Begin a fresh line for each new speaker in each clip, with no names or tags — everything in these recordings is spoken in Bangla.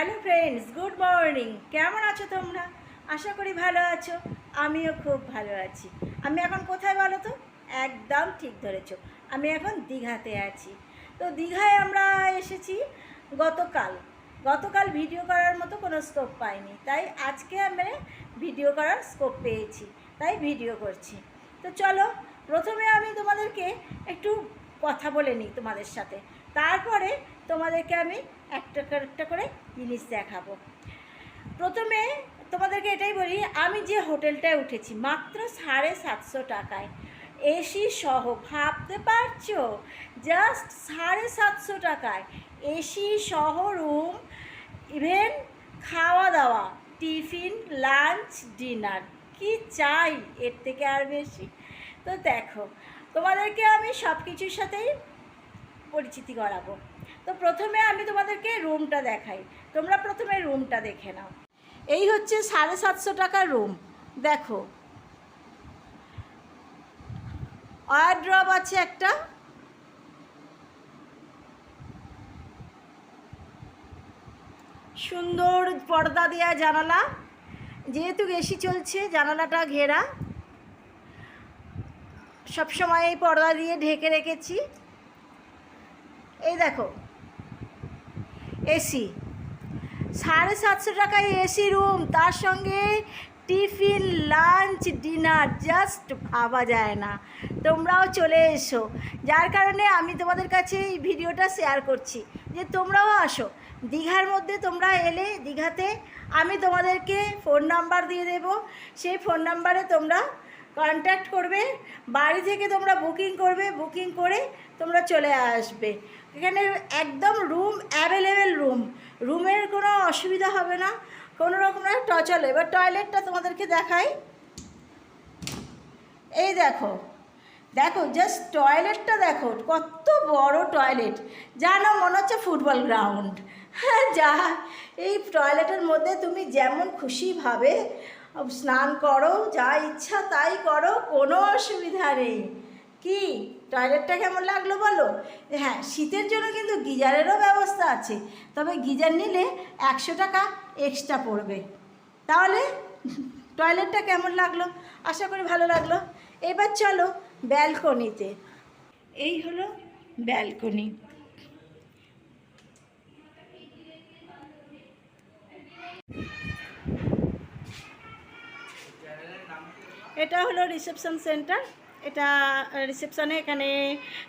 Hello friends, good morning. কেমন আছো তোমরা? আশা করি ভালো আছো। আমিও খুব ভালো আছি। আমি এখন কোথায় বলো তো? একদম ঠিক ধরেছো, আমি এখন দীঘাতে আছি। তো দীঘায় আমরা এসেছি গতকাল। গতকাল ভিডিও করার মতো কোনো স্কোপ পাইনি, তাই আজকে আমরা ভিডিও করার স্কোপ পেয়েছি, তাই ভিডিও করছি। তো চলো, প্রথমে আমি তোমাদেরকে একটু কথা বলে নিই তোমাদের সাথে, তারপরে তোমাদেরকে আমি একটা করে জিনিস দেখাবো। প্রথমে তোমাদেরকে এটাই বলি, আমি যে হোটেলটায় উঠেছি মাত্র 750 টাকায়, এসি সহ। ভাবতে পারছো? জাস্ট 750 টাকায় এসি সহ রুম, ইভেন খাওয়া দাওয়া, টিফিন, লাঞ্চ, ডিনার। কি চাই এর থেকে আর বেশি? তো দেখো, তোমাদেরকে আমি সব কিছুর সাথেই পরিচিতি করাবো। তো প্রথমে আমি তোমাদেরকে রুমটা দেখাই, তোমরা প্রথমে রুমটা দেখে নাও। এই হচ্ছে 750 টাকার রুম। দেখো, ওয়ার্ড্রব আছে একটা, সুন্দর পর্দা দেওয়া জানালা, যেহেতু এসি চলছে জানালাটা ঘেরা, সবসময় এই পর্দা দিয়ে ঢেকে রেখেছি। এই দেখো এসি, 750 টাকায় এসি রুম, তার সঙ্গে টিফিন, লাঞ্চ, ডিনার, জাস্ট ভাবা যায় না। তোমরাও চলে এসো, যার কারণে আমি তোমাদের কাছে এই ভিডিওটা শেয়ার করছি যে তোমরাও আসো। দীঘার মধ্যে তোমরা এলে, দীঘাতে আমি তোমাদেরকে ফোন নাম্বার দিয়ে দেবো, সেই ফোন নাম্বারে তোমরা কন্ট্যাক্ট করবে, বাড়ি থেকে তোমরা বুকিং করবে, বুকিং করে তোমরা চলে আসবে। এখানে একদম রুম অ্যাভেলেবেল, রুমের কোনো অসুবিধা হবে না, কোনো রকমের টচলে। এবার টয়লেটটা তোমাদেরকে দেখাই। এই দেখো, দেখো জাস্ট টয়লেটটা দেখো, কত বড় টয়লেট, জানো মনে হচ্ছে ফুটবল গ্রাউন্ড। হ্যাঁ, যা এই টয়লেটের মধ্যে তুমি যেমন খুশিভাবে স্নান করো, যা ইচ্ছা তাই করো, কোনো অসুবিধা নেই। কি টয়লেটটা কেমন লাগলো বলো? হ্যাঁ, শীতের জন্য কিন্তু গিজারেরও ব্যবস্থা আছে, তবে গিজার নিলে 100 টাকা এক্সট্রা পড়বে। তাহলে টয়লেটটা কেমন লাগলো? আশা করি ভালো লাগলো। এবার চলো ব্যালকনিতে। এই হলো ব্যালকনি। এটা হলো রিসেপশন সেন্টার। এটা রিসেপশনে, এখানে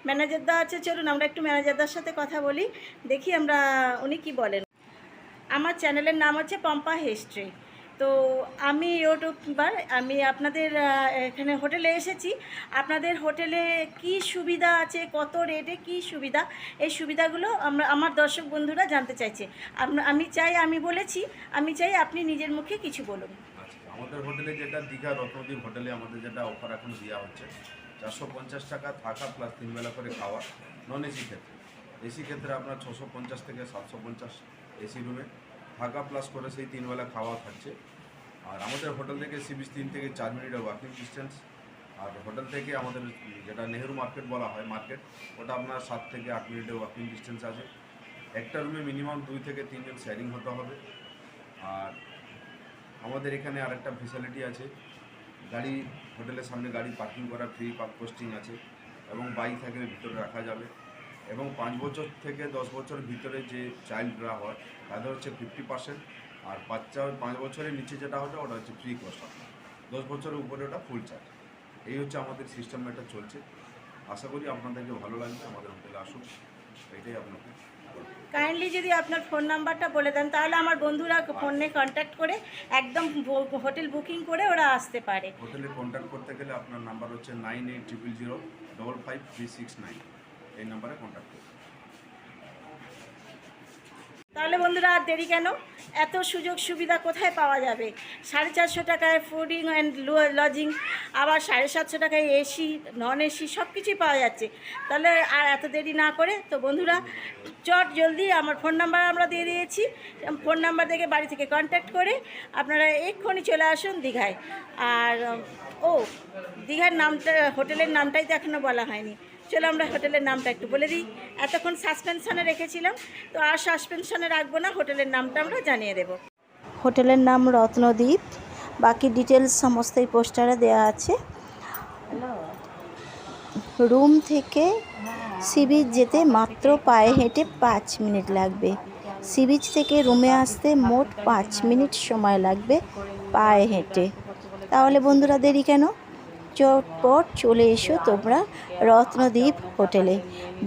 ম্যানেজারদা আছে। চলুন আমরা একটু ম্যানেজারদার সাথে কথা বলি, দেখি আমরা উনি কি বলেন। আমার চ্যানেলের নাম হচ্ছে পম্পা হিস্ট্রি। তো আমি ইউটিউবার, আমি আপনাদের এখানে হোটেলে এসেছি। আপনাদের হোটেলে কি সুবিধা আছে, কত রেটে কি সুবিধা, এই সুবিধাগুলো আমার দর্শক বন্ধুরা জানতে চাইছে। আমি বলেছি, আমি চাই আপনি নিজের মুখে কিছু বলুন।
আমাদের হোটেলে যেটা দীঘা রত্নদ্বীপ হোটেলে আমাদের যেটা অফার এখন দেওয়া হচ্ছে, 450 টাকা থাকা প্লাস 3 বেলা করে খাওয়া। নন এসি ক্ষেত্রে, এসি ক্ষেত্রে আপনার 650 থেকে 750 এসি রুমে থাকা প্লাস করে সেই 3 বেলা খাওয়া থাকছে। আর আমাদের হোটেল থেকে সি বিচ 3 থেকে 4 মিনিটের ওয়াকিং ডিস্টেন্স। আর হোটেল থেকে আমাদের যেটা নেহেরু মার্কেট বলা হয় মার্কেট, ওটা আপনার 7 থেকে 8 মিনিটের ওয়াকিং ডিস্টেন্স আছে। একটা রুমে মিনিমাম 2 থেকে 3 জন শেয়ারিং হতে হবে। আর আমাদের এখানে আরেকটা ফেসিলিটি আছে, গাড়ি হোটেলের সামনে গাড়ি পার্কিং করা ফ্রি, পোস্টিং আছে, এবং বাইক থাকলে ভিতরে রাখা যাবে। এবং 5 বছর থেকে 10 বছরের ভিতরে যে চাইল্ডরা হয় তাদের হচ্ছে 50%। আর বাচ্চা 5 বছরের নিচে যেটা হবে ওটা হচ্ছে ফ্রি কস্ট, 10 বছরের উপরে ওটা ফুল চার্জ। এই হচ্ছে আমাদের সিস্টেম, এটা চলছে। আশা করি আপনাদেরকে ভালো লাগবে, আমাদের হোটেলে আসুন, এটাই আপনাকে।
কাইন্ডলি যদি আপনার ফোন নাম্বারটা বলে দেন, তাহলে আমার বন্ধুরা ফোনে কন্ট্যাক্ট করে একদম হোটেল বুকিং করে ওরা আসতে পারে।
হোটেলে কন্ট্যাক্ট করতে গেলে আপনার নাম্বার হচ্ছে 9800055369, এই নাম্বারে কন্ট্যাক্ট করুন।
তাহলে বন্ধুরা আর দেরি কেন? এত সুযোগ সুবিধা কোথায় পাওয়া যাবে? 450 টাকায় ফুডিং অ্যান্ড লজিং, আবার 750 টাকায় এসি, নন এসি সব কিছুই পাওয়া যাচ্ছে। তাহলে আর এত দেরি না করে, তো বন্ধুরা চট জলদি আমার ফোন নাম্বার আমরা দিয়ে দিয়েছি, ফোন নাম্বার থেকে বাড়ি থেকে কন্ট্যাক্ট করে আপনারা এক্ষুনি চলে আসুন দীঘায়। আর দীঘার নামটা, হোটেলের নামটাই তো এখনও বলা হয়নি। চলো আমরা হোটেলের নামটা একটু বলে দিই। এতক্ষণ সাসপেনশনে রেখেছিলাম, তো আর সাসপেনশনে রাখবো না, হোটেলের নামটা আমরা জানিয়ে দেব। হোটেলের নাম রত্নদ্বীপ, বাকি ডিটেলস সমস্ত এই পোস্টারে দেওয়া আছে। রুম থেকে সি বিচ যেতে মাত্র পায়ে হেঁটে 5 মিনিট লাগবে। সি বিচ থেকে রুমে আসতে মোট 5 মিনিট সময় লাগবে পায়ে হেঁটে। তাহলে বন্ধুরা দেরি কেন, চটপট চলে এসো তোমরা রত্নদ্বীপ হোটেলে,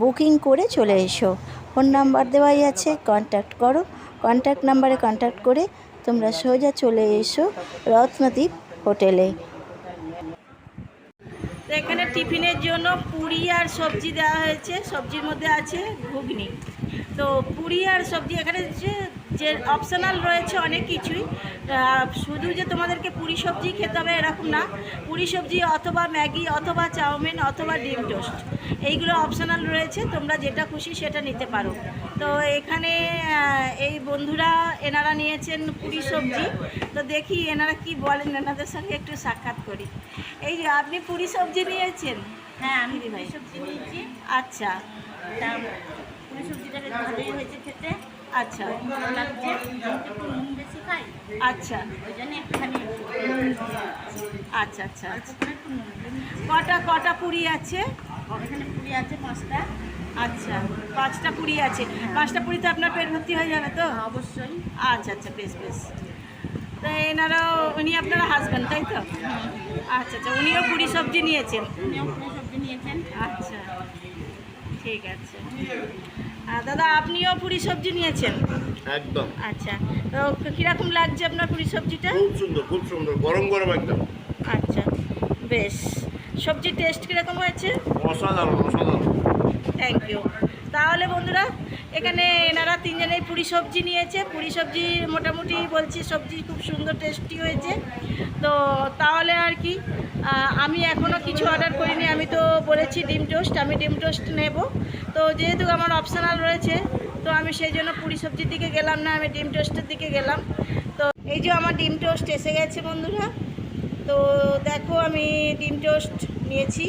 বুকিং করে চলে এসো। ফোন নাম্বার দেওয়াই আছে, কন্ট্যাক্ট করো। কন্ট্যাক্ট নাম্বারে কন্ট্যাক্ট করে তোমরা সোজা চলে এসো রত্নদ্বীপ হোটেলে। তো এখানে টিফিনের জন্য পুরি আর সবজি দেওয়া হয়েছে, সবজির মধ্যে আছে ঘুগনি। তো পুরি আর সবজি এখানে যে অপশনাল রয়েছে অনেক কিছুই, শুধু যে তোমাদেরকে পুরি সবজি খেতে হবে এরকম না, পুরি সবজি অথবা ম্যাগি অথবা চাউমিন অথবা ডিম টোস্ট এইগুলো অপশনাল রয়েছে, তোমরা যেটা খুশি সেটা নিতে পারো। তো এখানে এই বন্ধুরা এনারা নিয়েছেন পুরি সবজি, তো দেখি এনারা কি বলেন, এনাদের সঙ্গে একটু সাক্ষাৎ করি। এই যে আপনি পুরি সবজি নিয়েছেন?
হ্যাঁ, আমি পুরি সবজি নিয়েছি।
আচ্ছা,
পুরি সবজিটা বেশ ভালোই হয়েছে খেতে,
আচ্ছা
ভালো লাগছে। আমি একটু নুন বেশি খাই,
আচ্ছা
ওই জন্য একটুখানি
আচ্ছা আচ্ছা
অল্প করে একটু নুন দিয়ে নিচ্ছি।
কটা পুরি আছে?
এখানে পুরি আছে 5টা।
আচ্ছা, 5টা পুরি আছে। 5টা পুরিতে আপনার পেট ভর্তি হয়ে যাবে তো?
অবশ্যই।
আচ্ছা আচ্ছা, বেশ বেশ। তো এনারাও, উনি আপনার হাজব্যান্ড তাই তো? আচ্ছা আচ্ছা, উনিও পুরি সবজি নিয়েছেন?
উনিও পুরি সবজি নিয়েছেন।
আচ্ছা, ঠিক আছে। দাদা আপনিও পুরি সবজি নিয়েছেন?
একদম
আচ্ছা, তো কীরকম লাগছে আপনার পুরি সবজিটা?
খুব সুন্দর গরম গরম একদম
আচ্ছা, বেশ। সবজির টেস্ট কীরকম হয়েছে?
অসাধারণ অসাধারণ।
Thank you. তাহলে বন্ধুরা এখানে এনারা 3 জনেই পুরি সবজি নিয়েছে। পুরি সবজি মোটামুটি বলছি সবজি খুব সুন্দর টেস্টি হয়েছে। তো তাহলে আর কি, আমি এখনও কিছু অর্ডার করিনি, আমি তো বলেছি ডিম টোস্ট, আমি ডিম টোস্ট নেব। তো যেহেতু আমার অপশনাল রয়েছে, তো আমি সেই জন্য পুরি সবজির দিকে গেলাম না, আমি ডিম টোস্টের দিকে গেলাম। তো এই যে আমার ডিম টোস্ট এসে গেছে বন্ধুরা। তো দেখো আমি ডিম টোস্ট নিয়েছি,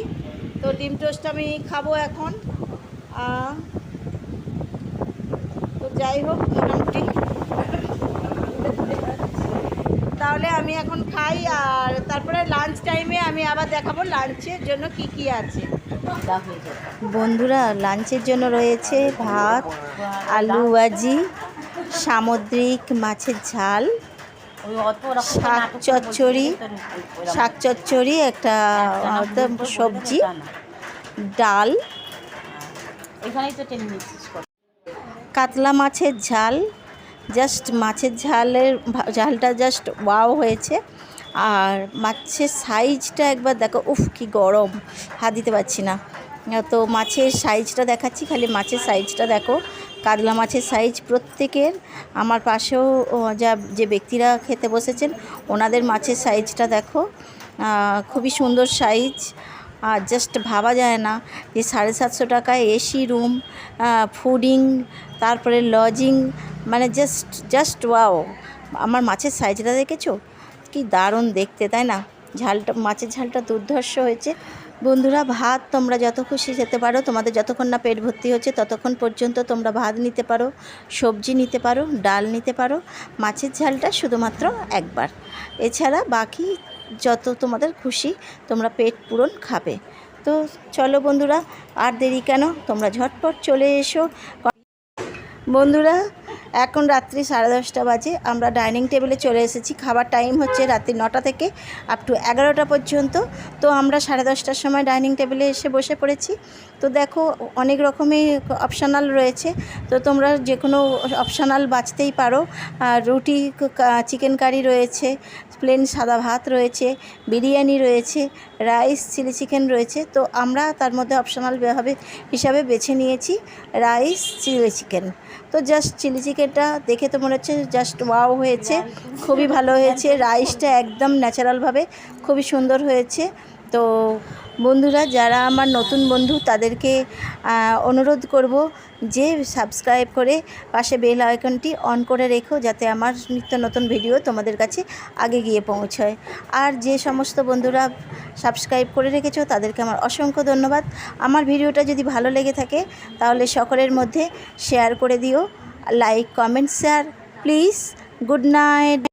তো ডিম টোস্ট আমি খাবো এখন। তো যাই হোক, মোটামুটি তাহলে আমি এখন খাই, আর তারপরে লাঞ্চ টাইমে আমি আবার দেখাবো লাঞ্চের জন্য কি কি আছে। বন্ধুরা লাঞ্চের জন্য রয়েছে ভাত, আলু ভাজি, সামুদ্রিক মাছের ঝাল, শাক চচ্চড়ি, একটা সবজি, ডাল,
এখানেই তো টেনে নিচ্ছিস।
কাতলা মাছের ঝাল। জাস্ট মাছের ঝালটা জাস্ট ওয়াও হয়েছে। আর মাছের সাইজটা একবার দেখো, উফ কি গরম, হাত দিতে পারছি না। তো মাছের সাইজটা দেখাচ্ছি, খালি মাছের সাইজটা দেখো, কাতলা মাছের সাইজ প্রত্যেকের। আমার পাশেও যে ব্যক্তিরা খেতে বসেছেন ওনাদের মাছের সাইজটা দেখো, খুবই সুন্দর সাইজ। আর জাস্ট ভাবা যায় না যে 750 টাকায় এসি রুম, ফুডিং, তারপরে লজিং, মানে জাস্ট ওয়াও। আমার মাছের সাইজটা দেখেছো, কি দারুণ দেখতে, তাই না? মাছের ঝালটা দুর্ধর্ষ হয়েছে। বন্ধুরা ভাত তোমরা যত খুশি খেতে পারো, তোমাদের যতক্ষণ না পেট ভর্তি হচ্ছে ততক্ষণ পর্যন্ত তোমরা ভাত নিতে পারো, সবজি নিতে পারো, ডাল নিতে পারো। মাছের ঝালটা শুধুমাত্র একবার, এছাড়া বাকি যত তোমাদের খুশি তোমরা পেট পূরণ খাবে। তো চলো বন্ধুরা, আর দেরি কেন, তোমরা ঝটপট চলে এসো। বন্ধুরা এখন রাত্রি 10:30 বাজে, আমরা ডাইনিং টেবিলে চলে এসেছি। খাবার টাইম হচ্ছে রাত্রি 9টা থেকে আপ টু 11টা পর্যন্ত। তো আমরা 10:30টার সময় ডাইনিং টেবিলে এসে বসে পড়েছি। তো দেখো অনেক রকমের অপশনাল রয়েছে, তো তোমরা যে কোনো অপশনাল বাছতেই পারো। রুটি, চিকেন কারি রয়েছে, প্লেন সাদা ভাত রয়েছে, বিরিয়ানি রয়েছে, রাইস, চিলি চিকেন রয়েছে। তো আমরা তার মধ্যে অপশনাল হিসাবে বেছে নিয়েছি রাইস চিলি চিকেন। তো জাস্ট চিলি চিকেনটা দেখে তো মনে হচ্ছে জাস্ট ওয়াও হয়েছে, খুবই ভালো হয়েছে। রাইসটা একদম ন্যাচারালভাবে খুবই সুন্দর হয়েছে। তো বন্ধুরা যারা আমার নতুন বন্ধু তাদেরকে অনুরোধ করব যে সাবস্ক্রাইব করে পাশে বেল আইকনটি অন করে রেখো, যাতে আমার নিত্য নতুন ভিডিও তোমাদের কাছে আগে গিয়ে পৌঁছয়। আর যে সমস্ত বন্ধুরা সাবস্ক্রাইব করে রেখেছো তাদেরকে আমার অসংখ্য ধন্যবাদ। আমার ভিডিওটা যদি ভালো লেগে থাকে তাহলে সকলের মধ্যে শেয়ার করে দিও, like comment share please. Good night.